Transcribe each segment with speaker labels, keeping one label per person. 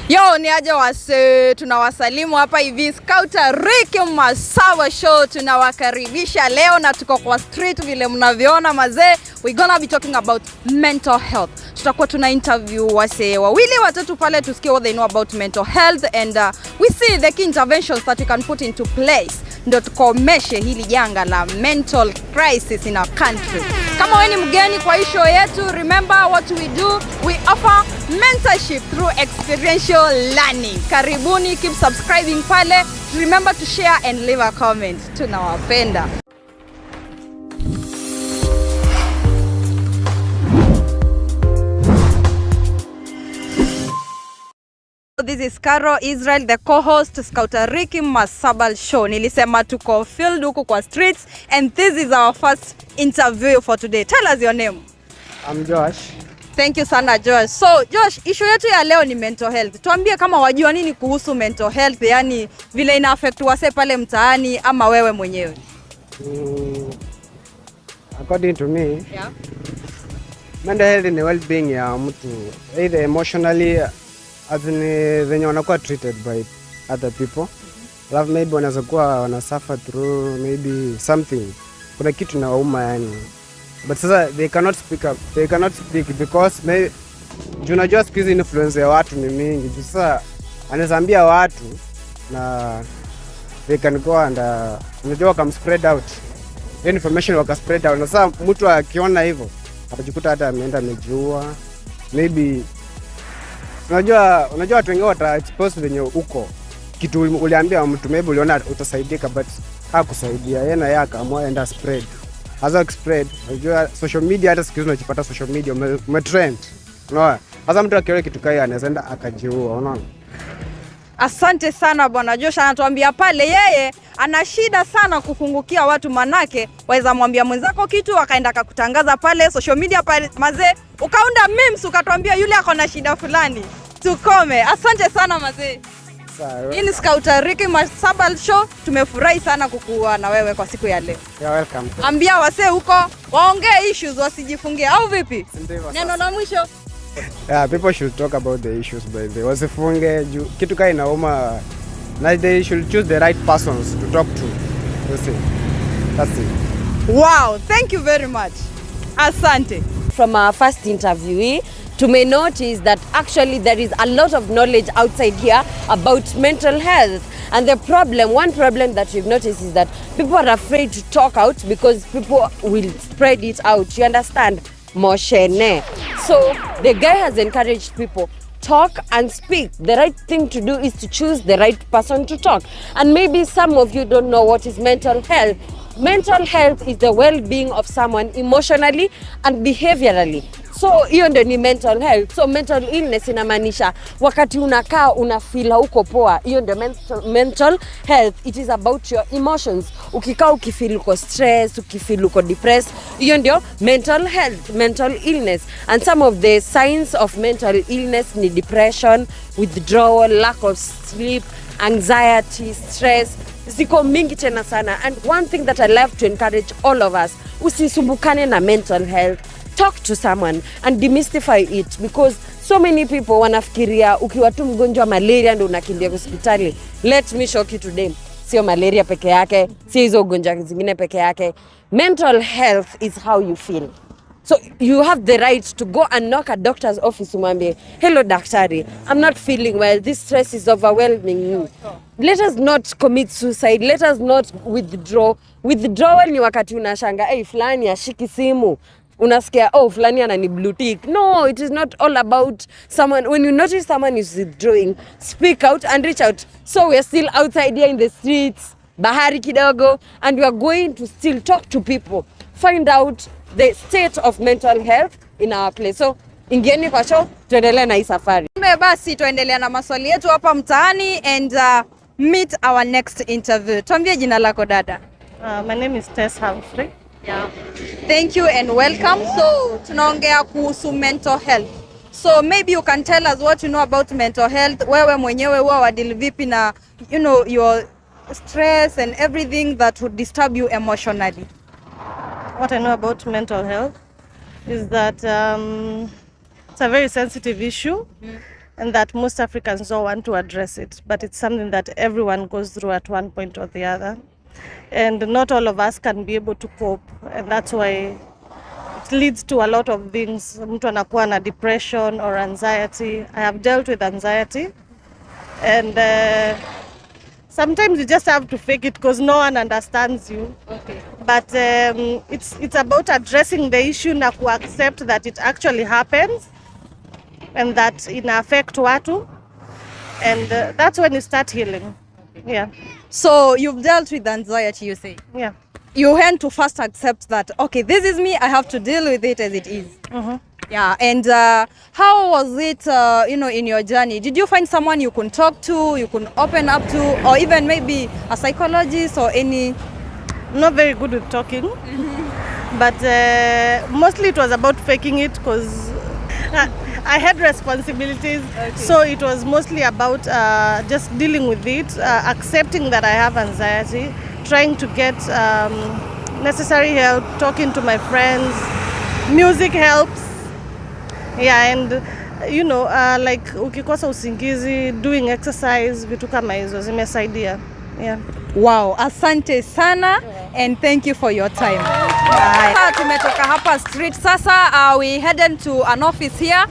Speaker 1: Yo, ni aje wase, tunawasalimu hapa hivi Scouter Ricky Masaba show. Tunawakaribisha leo na tuko kwa street vile mnaviona mazee. We gonna be talking about mental health. Tutakuwa tuna interview wase wawili watatu pale tusikie what they know about mental health and we see the key interventions that we can put into place ndio tukomeshe hili janga la mental crisis in our country. Kama wewe ni mgeni kwa hii show yetu, remember what we do. We offer mentorship through experiential learning. Karibuni, keep subscribing pale. Remember to share and leave a comment. Tunawapenda. This is Caro Israel, the co-host Scouter Ricky Masaba show. Nilisema tuko field huko kwa streets and this is our first interview for today. Tell us your name.
Speaker 2: I'm Josh.
Speaker 1: Thank you sana Josh. So Josh, issue yetu ya leo ni mental health. Tuambie kama wajua nini kuhusu mental health, yani vile ina affect wase pale mtaani ama wewe mwenyewe.
Speaker 2: According to me, mental health ni well-being ya mtu, either emotionally as in venye wanakuwa treated by other people. Love maybe wanaweza kuwa wana suffer through maybe something. Kuna kitu na wauma yani. But sasa they cannot speak up. They cannot speak because maybe unajua siku hizi influence ya watu ni mingi. Sasa anaweza ambia watu na they can go and unajua kama spread out. Information waka spread out. Na sasa mtu akiona hivyo atajikuta hata ameenda amejiua. Maybe unajua watu wengi wata expose venye uko kitu uliambia mtu maybe uliona utasaidika but hakusaidia yeye na yeye akaamua enda spread. Haza spread. Unajua social media hata siku hizi unajipata social media umetrend. Unaona? Sasa mtu akiona kitu kaya anaenda akajiua, unaona?
Speaker 1: Asante sana bwana Josh, anatuambia pale yeye ana shida sana kufungukia watu, manake waweza mwambia mwenzako kitu akaenda akakutangaza pale social media pale mazee, ukaunda memes ukatuambia yule ako na shida fulani. Tukome. Asante sana mazee.
Speaker 2: Sawa.
Speaker 1: Hii ni Scouter Ricky Masaba show. Tumefurahi sana kukuwa na wewe kwa siku ya leo.
Speaker 2: You're welcome.
Speaker 1: Ambia wase huko waongee issues wasijifungie au vipi? Neno la mwisho.
Speaker 2: Yeah, people should talk about the issues by the wasifunge kitu kai inauma na they should choose the right persons to talk to. That's it.
Speaker 1: Wow, thank you very much. Asante.
Speaker 3: From our first interviewee, to may notice that actually there is a lot of knowledge outside here about mental health. And one problem that we've noticed is that people are afraid to talk out because people will spread it out. You understand? Moshene. So the guy has encouraged people, talk and speak. The right thing to do is to choose the right person to talk. And maybe some of you don't know what is mental health. Mental health is the well-being of someone emotionally and behaviorally. So hiyo ndio ni mental health. So mental illness inamaanisha wakati unakaa unafeel huko poa, hiyo ndio mental health. It is about your emotions. Ukikaa ukifeel uko stress, ukifeel uko depressed, hiyo ndio mental health, mental illness. And some of the signs of mental illness ni depression, withdrawal, lack of sleep, anxiety, stress. Ziko mingi tena sana. And one thing that I love to encourage all of us, usisumbukane na mental health. Talk to someone and demystify it, because so many people wanafikiria ukiwa tu mgonjwa malaria ndio unakimbia hospitali. Let me shock you today. Sio malaria peke yake, si hizo ugonjwa zingine peke yake. Mental health is how you feel. So you have the right to go and knock at doctor's office umwambie, "Hello daktari, I'm not feeling well. This stress is overwhelming me." Let us not commit suicide. Let us not withdraw. Withdrawal ni wakati unashanga, fulani ashiki simu. Unasikia fulani anani blue tick. No, it is not all about someone. When you notice someone is withdrawing, speak out and reach out. So we are still outside here in the streets, bahari kidogo, and we are going to still talk to people, find out the state of mental health in our place. So ingieni kwa show, tuendelee na hii safari.
Speaker 1: Basi tuendelea na maswali yetu hapa mtaani and meet our next interview. Tuambie jina lako dada.
Speaker 4: My name is Tess Humphrey.
Speaker 1: Yeah. Thank you and welcome. So tunaongea kuhusu mental health. So maybe you can tell us what you know about mental health. Wewe mwenyewe huwa wadili vipi na your stress and everything that would disturb you emotionally?
Speaker 4: What I know about mental health is that it's a very sensitive issue. and that most Africans don't want to address it, but it's something that everyone goes through at one point or the other. And not all of us can be able to cope, and that's why it leads to a lot of things. Mtu anakuwa na depression or anxiety. I have dealt with anxiety, and sometimes you just have to fake it because no one understands you.
Speaker 1: Okay.
Speaker 4: But it's about addressing the issue na ku accept that it actually happens and that ina affect watu, and that's when you start healing. Yeah.
Speaker 1: So you've dealt with anxiety, you say?
Speaker 4: Yeah.
Speaker 1: You had to first accept that, okay, this is me, I have to deal with it as it is.
Speaker 4: Mm-hmm.
Speaker 1: Yeah, and how was it, in your journey? Did you find someone you can talk to, you can open up to, or even maybe a psychologist or any?
Speaker 4: I'm not very good with talking, but mostly it was about faking it because I had responsibilities.
Speaker 1: Okay.
Speaker 4: So it was mostly about just dealing with it, accepting that I have anxiety, trying to get necessary help, talking to my friends. Music helps. Yeah, and like ukikosa usingizi, doing exercise, vitu kama hizo zimesaidia. Yeah.
Speaker 1: Wow, asante sana and thank you for your time. Sasa tumetoka hapa street sasa, we headed to an office here,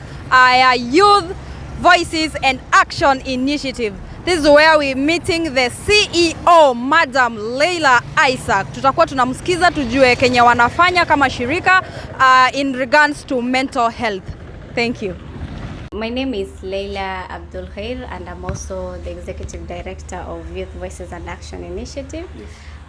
Speaker 1: Youth Voices and Action Initiative. This is where we're meeting the CEO, Madam Leila Isaac. Tutakuwa tunamsikiza tujue Kenya wanafanya kama shirika in regards to mental health. Thank you.
Speaker 5: My name is Leila Abdul Khair, and I'm also the Executive Director of Youth Voices and Action Initiative,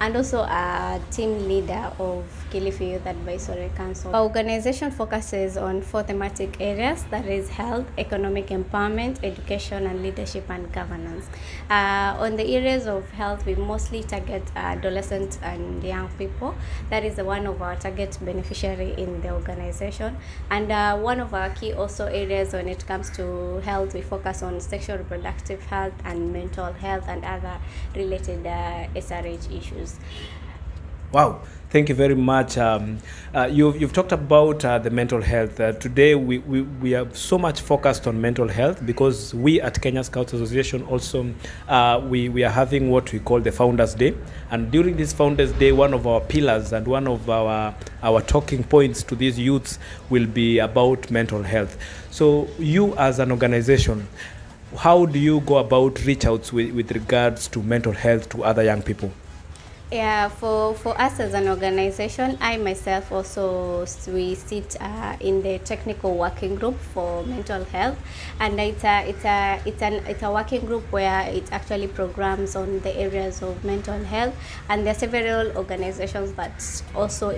Speaker 5: and also a team leader of Kilifi Youth Advisory Council. Our organization focuses on 4 thematic areas, that is health, economic empowerment, education, and leadership and governance. On the areas of health, we mostly target adolescents and young people. That is one of our target beneficiary in the organization. And one of our key also areas when it comes to health, we focus on sexual reproductive health and mental health and other related SRH issues.
Speaker 6: Wow, thank you very much. You've talked about the mental health. Today we are so much focused on mental health because we at Kenya Scouts Association also we are having what we call the Founders Day, and during this Founders Day, one of our pillars and one of our talking points to these youths will be about mental health. So you as an organization, how do you go about reach outs with regards to mental health to other young people?
Speaker 5: Yeah, for us as an organization, I myself also, we sit in the technical working group for mental health, and it's a working group where it actually programs on the areas of mental health, and there are several organizations that also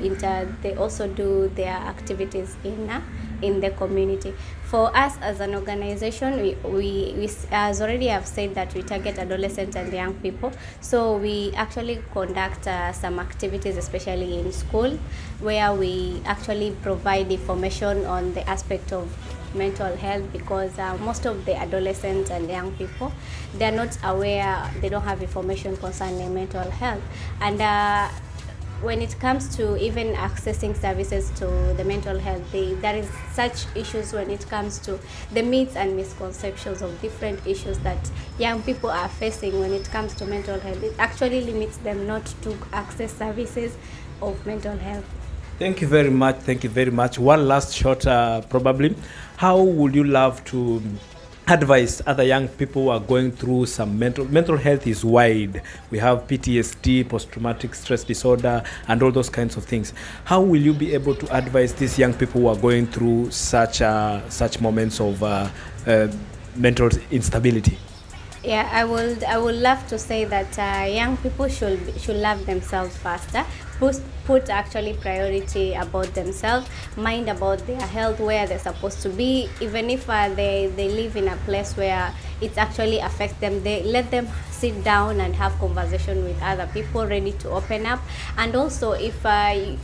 Speaker 5: they also do their activities in the community. For us as an organization, we as already have said that we target adolescents and young people. So we actually conduct some activities, especially in school, where we actually provide information on the aspect of mental health, because most of the adolescents and young people, they're not aware, they don't have information concerning mental health. And when it comes to even accessing services to the mental health, there is such issues when it comes to the myths and misconceptions of different issues that young people are facing when it comes to mental health. It actually limits them not to access services of mental health.
Speaker 6: Thank you very much. Thank you very much. One last shot, probably. How would you love to advise other young people who are going through some mental health is wide. We have PTSD, post-traumatic stress disorder, and all those kinds of things. How will you be able to advise these young people who are going through such moments of mental instability?
Speaker 5: Yeah, I would love to say that young people should love themselves faster. Put actually priority about themselves, mind about their health, where they're supposed to be. Even if they live in a place where it actually affects them, they let them sit down and have conversation with other people ready to open up. And also, if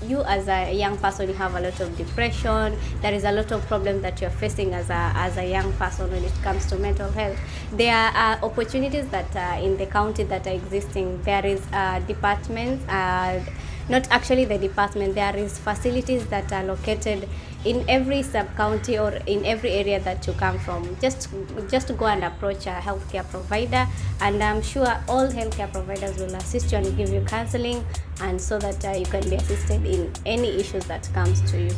Speaker 5: you as a young person, you have a lot of depression, there is a lot of problems that you're facing as a young person when it comes to mental health, there are opportunities that in the county that are existing. There is departments, not actually the department, there is facilities that are located in every sub-county or in every area that you come from. Just go and approach a healthcare provider, and I'm sure all healthcare providers will assist you and give you counseling, and so that you can be assisted in any issues that comes to you.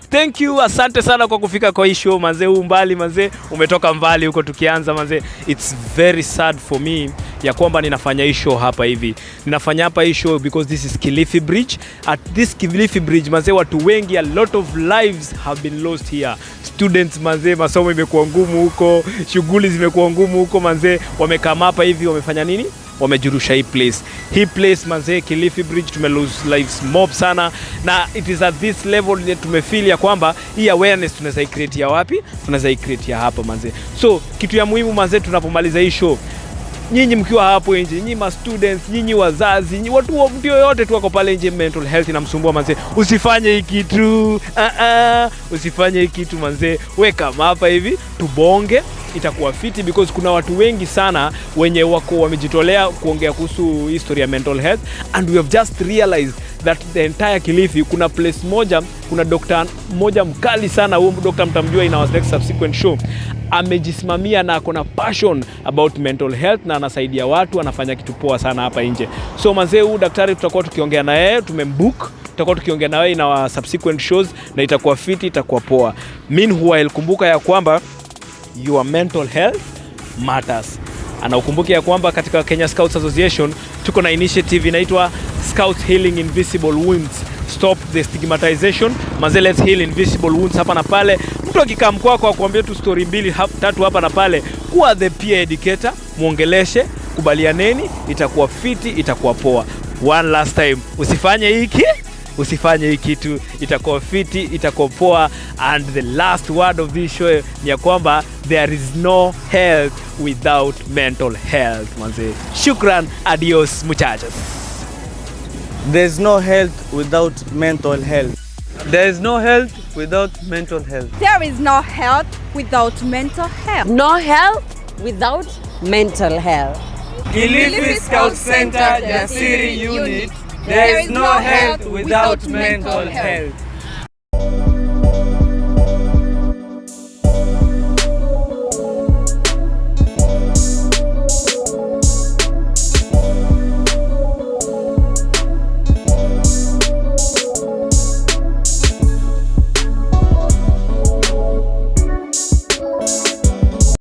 Speaker 6: Thank you, asante sana kwa kufika kwa hii show manze, umbali manze, umetoka mbali huko tukianza manze. It's very sad for me ya kwamba ninafanya hii show hapa hivi. Ninafanya hapa hii show because this is Kilifi Bridge. At this Kilifi Bridge manze, watu wengi, a lot of lives have been lost here. Students manze, masomo imekuwa ngumu huko, shughuli zimekuwa ngumu huko manze, wamekaa hapa hivi, wamefanya nini? Wamejirusha hii place. Hii place manze, Kilifi Bridge, tume lose lives mob sana, na it is at this level that tumefeel ya kwamba hii awareness tunaweza create ya wapi? Tunaweza create ya hapa manze. So kitu ya muhimu manze, tunapomaliza hii show, nyinyi mkiwa hapo nje, nyinyi ma students, nyinyi wazazi, nyinyi watu mtu yoyote tu wako pale nje, mental health inamsumbua manze, usifanye hii kitu. Usifanye hii kitu manze. Weka hapa hivi tubonge, itakuwa fiti because kuna watu wengi sana wenye wako wamejitolea kuongea kuhusu history ya mental health, and we have just realized that the entire Kilifi, kuna place moja, kuna doctor moja mkali sana, huyo doctor mtamjua in our next subsequent show, amejisimamia na akona passion about mental health na anasaidia watu, anafanya kitu poa sana hapa nje. So manze, huyu daktari tutakuwa tukiongea na yeye, tumembook, tutakuwa tukiongea na yeye in our subsequent shows, na itakuwa fiti, itakuwa poa. Meanwhile, kumbuka ya kwamba your mental health matters. Ana ukumbuke ya kwamba katika Kenya Scouts Association tuko na initiative inaitwa Scouts Healing Invisible Wounds. Stop the stigmatization. Manze, let's heal invisible wounds hapa na pale. Mtu akikaa mkwako akwambia tu story mbili tatu hapa na pale, kuwa the peer educator, muongeleshe, kubalianeni, itakuwa fiti, itakuwa poa. One last time, usifanye hii kitu, itakuwa fiti, itakuwa poa. And the last word of this show ni ya kwamba there is no health without mental health manze. Shukran, adios muchachos.
Speaker 2: There's no health without mental health.
Speaker 7: There is no health without mental health.
Speaker 1: There is no health without mental health.
Speaker 3: No health without mental health.
Speaker 7: Kilifi Scout Center, Jasiri Unit. There is no health without mental health.